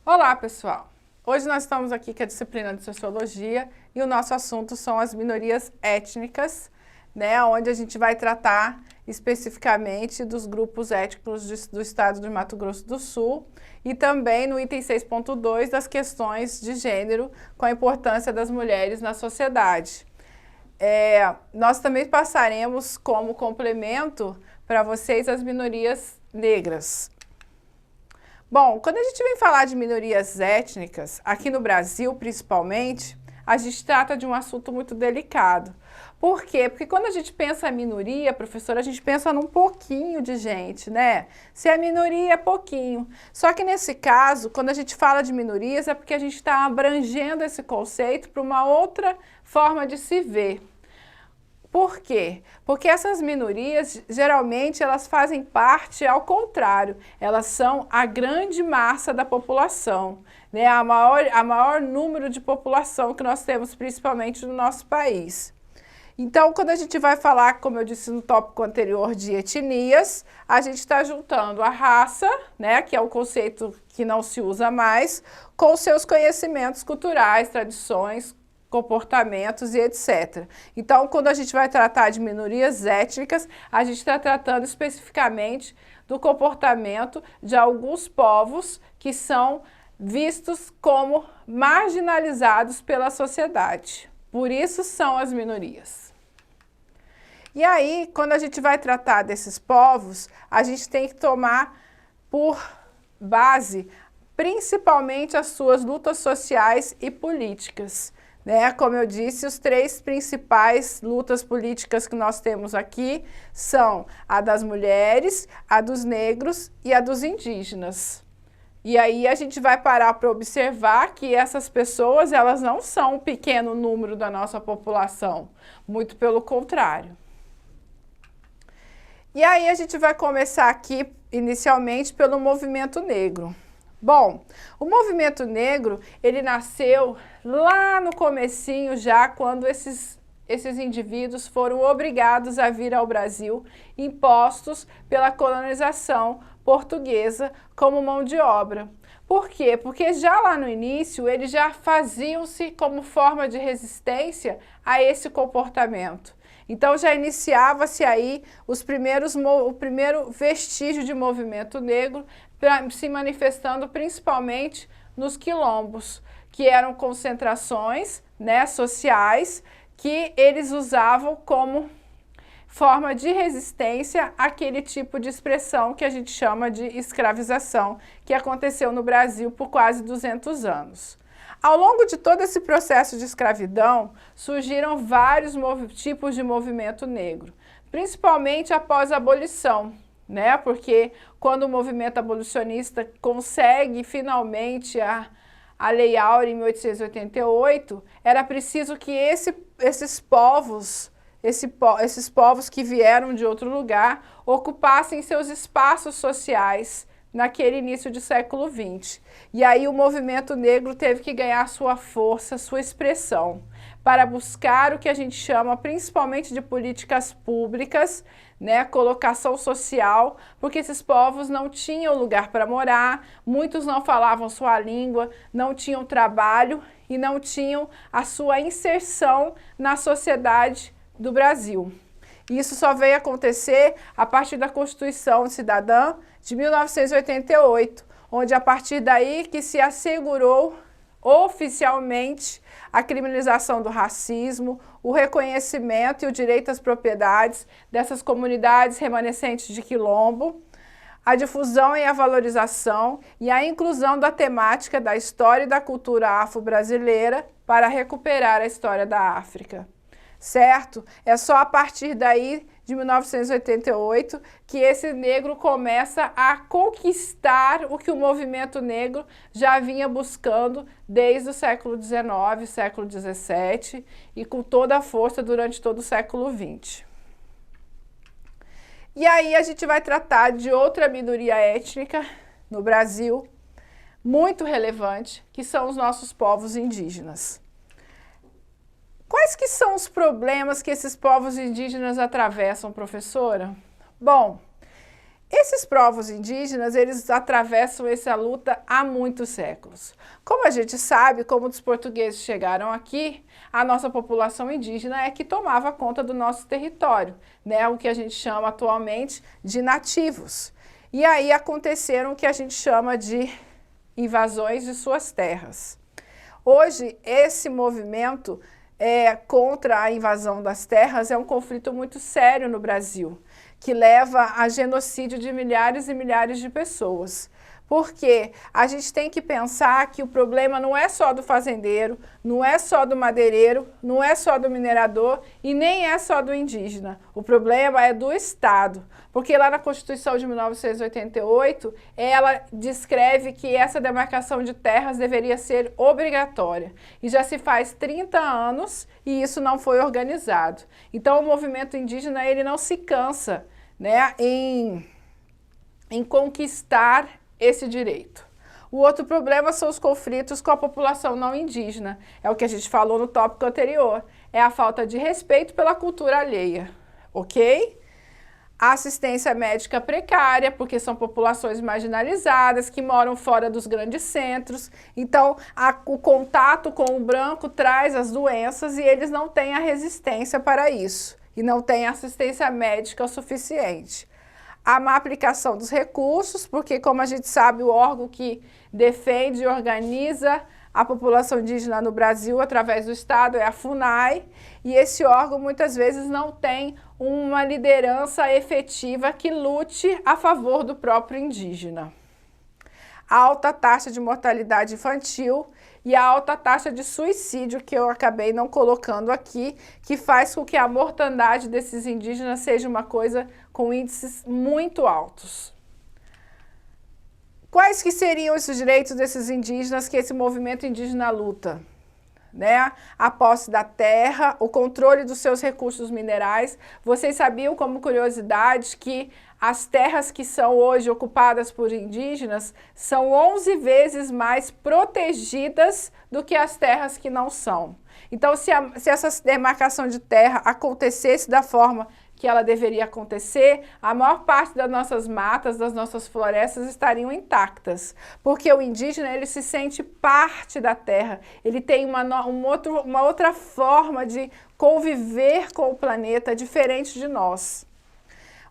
Olá, pessoal! Hoje nós estamos aqui com a disciplina de Sociologia e o nosso assunto são as minorias étnicas, né, onde a gente vai tratar especificamente dos grupos étnicos do estado de Mato Grosso do Sul e também no item 6.2 das questões de gênero com a importância das mulheres na sociedade. Nós também passaremos como complemento para vocês as minorias negras. Bom, quando a gente vem falar de minorias étnicas, aqui no Brasil principalmente, a gente trata de um assunto muito delicado. Por quê? Porque quando a gente pensa em minoria, professora, a gente pensa num pouquinho de gente, né? Se é minoria, é pouquinho. Só que nesse caso, quando a gente fala de minorias, é porque a gente está abrangendo esse conceito para uma outra forma de se ver. Por quê? Porque essas minorias, geralmente, elas fazem parte ao contrário, elas são a grande massa da população, né? A maior número de população que nós temos, principalmente no nosso país. Então, quando a gente vai falar, como eu disse no tópico anterior, de etnias, a gente está juntando a raça, né, que é o conceito que não se usa mais, com seus conhecimentos culturais, tradições, comportamentos e etc. Então, quando a gente vai tratar de minorias étnicas, a gente está tratando especificamente do comportamento de alguns povos que são vistos como marginalizados pela sociedade. Por isso são as minorias. E aí, quando a gente vai tratar desses povos, a gente tem que tomar por base principalmente as suas lutas sociais e políticas. Né? Como eu disse, os três principais lutas políticas que nós temos aqui são a das mulheres, a dos negros e a dos indígenas. E aí a gente vai parar para observar que essas pessoas, elas não são um pequeno número da nossa população, muito pelo contrário. E aí a gente vai começar aqui, inicialmente, pelo movimento negro. Bom, o movimento negro, ele nasceu lá no comecinho já, quando esses indivíduos foram obrigados a vir ao Brasil, impostos pela colonização portuguesa como mão de obra. Por quê? Porque já lá no início, eles já faziam-se como forma de resistência a esse comportamento. Então já iniciava-se aí o primeiro vestígio de movimento negro, se manifestando principalmente nos quilombos, que eram concentrações, né, sociais, que eles usavam como forma de resistência àquele tipo de expressão que a gente chama de escravização, que aconteceu no Brasil por quase 200 anos. Ao longo de todo esse processo de escravidão, surgiram vários tipos de movimento negro, principalmente após a abolição, né? Porque quando o movimento abolicionista consegue finalmente a Lei Áurea em 1888, era preciso que esses povos que vieram de outro lugar ocupassem seus espaços sociais naquele início do século XX. E aí o movimento negro teve que ganhar sua força, sua expressão, para buscar o que a gente chama principalmente de políticas públicas, né, colocação social, porque esses povos não tinham lugar para morar, muitos não falavam sua língua, não tinham trabalho e não tinham a sua inserção na sociedade do Brasil. Isso só veio acontecer a partir da Constituição Cidadã de 1988, onde a partir daí que se assegurou oficialmente a criminalização do racismo, o reconhecimento e o direito às propriedades dessas comunidades remanescentes de quilombo, a difusão e a valorização e a inclusão da temática da história e da cultura afro-brasileira para recuperar a história da África. Certo? É só a partir daí, de 1988, que esse negro começa a conquistar o que o movimento negro já vinha buscando desde o século XIX, século XVII e com toda a força durante todo o século XX. E aí a gente vai tratar de outra minoria étnica no Brasil, muito relevante, que são os nossos povos indígenas. Quais que são os problemas que esses povos indígenas atravessam, professora? Bom, esses povos indígenas, eles atravessam essa luta há muitos séculos. Como a gente sabe, como os portugueses chegaram aqui, a nossa população indígena é que tomava conta do nosso território, né? O que a gente chama atualmente de nativos. E aí aconteceram o que a gente chama de invasões de suas terras. Hoje, esse movimento contra a invasão das terras é um conflito muito sério no Brasil, que leva a genocídio de milhares e milhares de pessoas. Porque a gente tem que pensar que o problema não é só do fazendeiro, não é só do madeireiro, não é só do minerador e nem é só do indígena. O problema é do Estado. Porque lá na Constituição de 1988, ela descreve que essa demarcação de terras deveria ser obrigatória. E já se faz 30 anos e isso não foi organizado. Então o movimento indígena ele não se cansa, né, em conquistar esse direito. O outro problema são os conflitos com a população não indígena. É o que a gente falou no tópico anterior. É a falta de respeito pela cultura alheia, ok? A assistência médica precária, porque são populações marginalizadas, que moram fora dos grandes centros. Então, o contato com o branco traz as doenças e eles não têm a resistência para isso. E não têm assistência médica o suficiente. A má aplicação dos recursos, porque, como a gente sabe, o órgão que defende e organiza a população indígena no Brasil, através do Estado, é a FUNAI, e esse órgão muitas vezes não tem uma liderança efetiva que lute a favor do próprio indígena. A alta taxa de mortalidade infantil e a alta taxa de suicídio, que eu acabei não colocando aqui, que faz com que a mortandade desses indígenas seja uma coisa com índices muito altos. Quais que seriam os direitos desses indígenas que esse movimento indígena luta? Né? A posse da terra, o controle dos seus recursos minerais. Vocês sabiam, como curiosidade, que as terras que são hoje ocupadas por indígenas são 11 vezes mais protegidas do que as terras que não são. Então, se essa demarcação de terra acontecesse da forma que ela deveria acontecer, a maior parte das nossas matas, das nossas florestas estariam intactas, porque o indígena ele se sente parte da terra, ele tem uma outra forma de conviver com o planeta diferente de nós.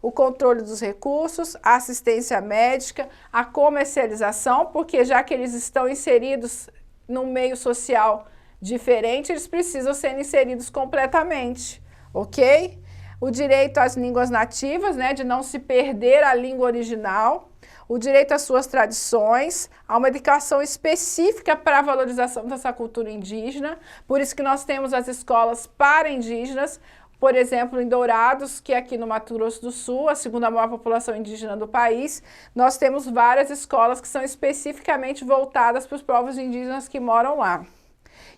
O controle dos recursos, a assistência médica, a comercialização, porque já que eles estão inseridos num meio social diferente, eles precisam ser inseridos completamente, ok? O direito às línguas nativas, né, de não se perder a língua original, o direito às suas tradições, a uma educação específica para a valorização dessa cultura indígena, por isso que nós temos as escolas para indígenas, por exemplo, em Dourados, que é aqui no Mato Grosso do Sul, a segunda maior população indígena do país, nós temos várias escolas que são especificamente voltadas para os povos indígenas que moram lá.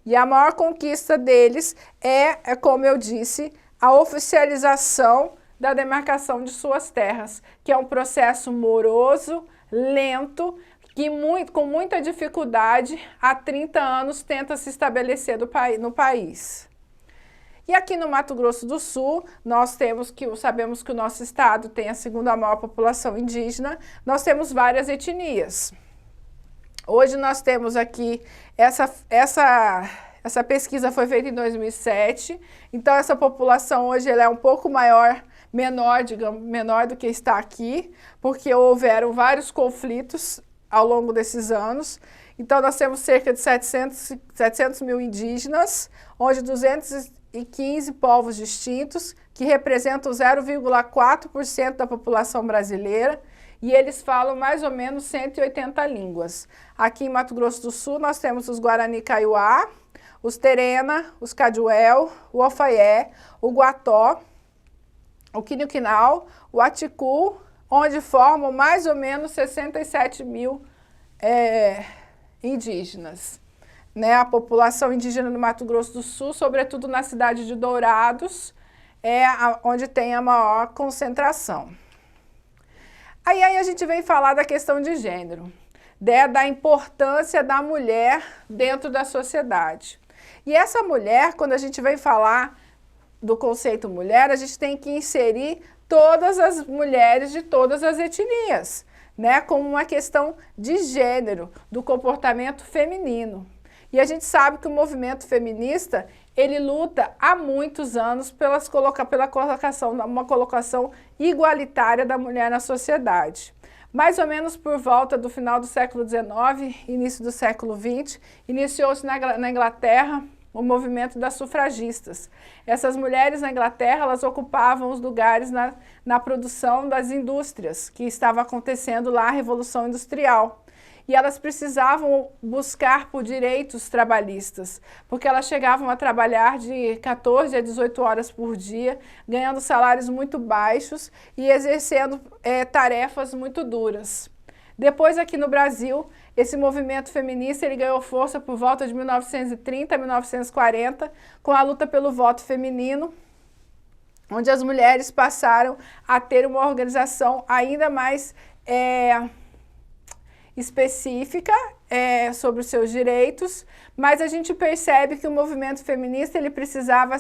E a maior conquista deles como eu disse, a oficialização da demarcação de suas terras, que é um processo moroso, lento, que com muita dificuldade, há 30 anos tenta se estabelecer no país. E aqui no Mato Grosso do Sul, nós sabemos que o nosso estado tem a segunda maior população indígena, nós temos várias etnias. Hoje nós temos aqui essa pesquisa foi feita em 2007, então essa população hoje ela é um pouco menor do que está aqui, porque houveram vários conflitos ao longo desses anos. Então nós temos cerca de 700 mil indígenas, onde 215 povos distintos, que representam 0,4% da população brasileira, e eles falam mais ou menos 180 línguas. Aqui em Mato Grosso do Sul nós temos os Guarani Kaiowá, os Terena, os Caduel, o Ofaié, o Guató, o Quiniquinal, o Aticu, onde formam mais ou menos 67 mil indígenas. Né? A população indígena do Mato Grosso do Sul, sobretudo na cidade de Dourados, onde tem a maior concentração. Aí a gente vem falar da questão de gênero. né, da importância da mulher dentro da sociedade. E essa mulher, quando a gente vem falar do conceito mulher, a gente tem que inserir todas as mulheres de todas as etnias, né, como uma questão de gênero, do comportamento feminino. E a gente sabe que o movimento feminista, ele luta há muitos anos pela uma colocação igualitária da mulher na sociedade. Mais ou menos por volta do final do século XIX, início do século XX, iniciou-se na Inglaterra o movimento das sufragistas. Essas mulheres na Inglaterra, elas ocupavam os lugares na produção das indústrias, que estava acontecendo lá a Revolução Industrial. E elas precisavam buscar por direitos trabalhistas, porque elas chegavam a trabalhar de 14 a 18 horas por dia, ganhando salários muito baixos e exercendo tarefas muito duras. Depois, aqui no Brasil, esse movimento feminista ele ganhou força por volta de 1930 a 1940, com a luta pelo voto feminino, onde as mulheres passaram a ter uma organização ainda mais específica sobre os seus direitos, mas a gente percebe que o movimento feminista ele precisava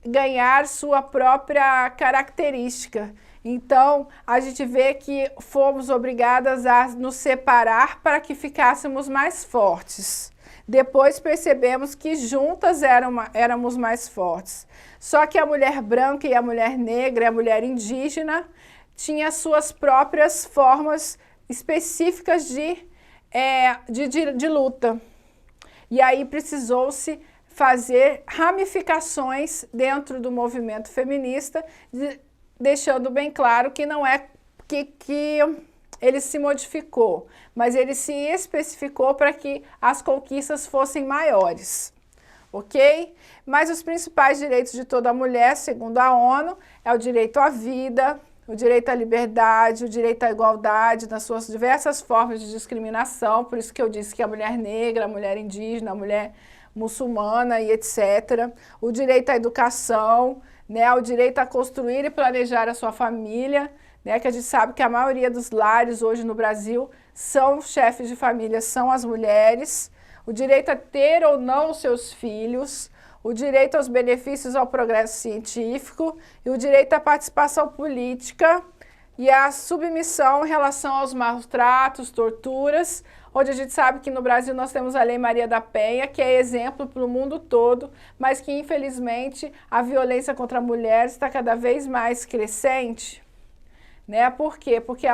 ganhar sua própria característica. Então, a gente vê que fomos obrigadas a nos separar para que ficássemos mais fortes. Depois percebemos que juntas éramos mais fortes. Só que a mulher branca e a mulher negra e a mulher indígena tinham suas próprias formas específicas de luta. E aí precisou-se fazer ramificações dentro do movimento feminista, deixando bem claro que não é que ele se modificou, mas ele se especificou para que as conquistas fossem maiores, ok? Mas os principais direitos de toda mulher, segundo a ONU, é o direito à vida, o direito à liberdade, o direito à igualdade nas suas diversas formas de discriminação, por isso que eu disse que a mulher negra, a mulher indígena, a mulher muçulmana e etc. O direito à educação, né, o direito a construir e planejar a sua família, né, que a gente sabe que a maioria dos lares hoje no Brasil são chefes de família, são as mulheres, o direito a ter ou não os seus filhos, o direito aos benefícios ao progresso científico e o direito à participação política e a submissão em relação aos maus tratos, torturas, onde a gente sabe que no Brasil nós temos a Lei Maria da Penha, que é exemplo para o mundo todo, mas que infelizmente a violência contra a mulher está cada vez mais crescente. Né? Por quê? Porque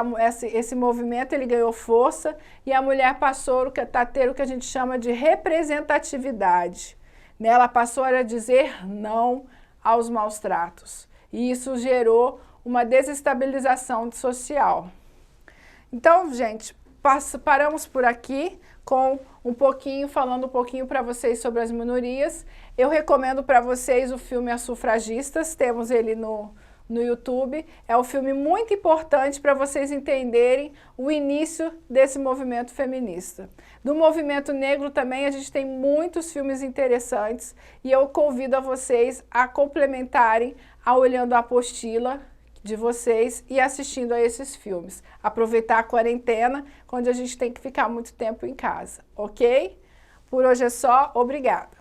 esse movimento ele ganhou força e a mulher passou a ter o que a gente chama de representatividade. Né? Ela passou a dizer não aos maus tratos. E isso gerou uma desestabilização social. Então, gente, paramos por aqui com falando um pouquinho para vocês sobre as minorias. Eu recomendo para vocês o filme As Sufragistas, temos ele no YouTube. É um filme muito importante para vocês entenderem o início desse movimento feminista. Do movimento negro também a gente tem muitos filmes interessantes e eu convido a vocês a complementarem olhando a apostila de vocês e assistindo a esses filmes. Aproveitar a quarentena, quando a gente tem que ficar muito tempo em casa, ok? Por hoje é só, obrigada!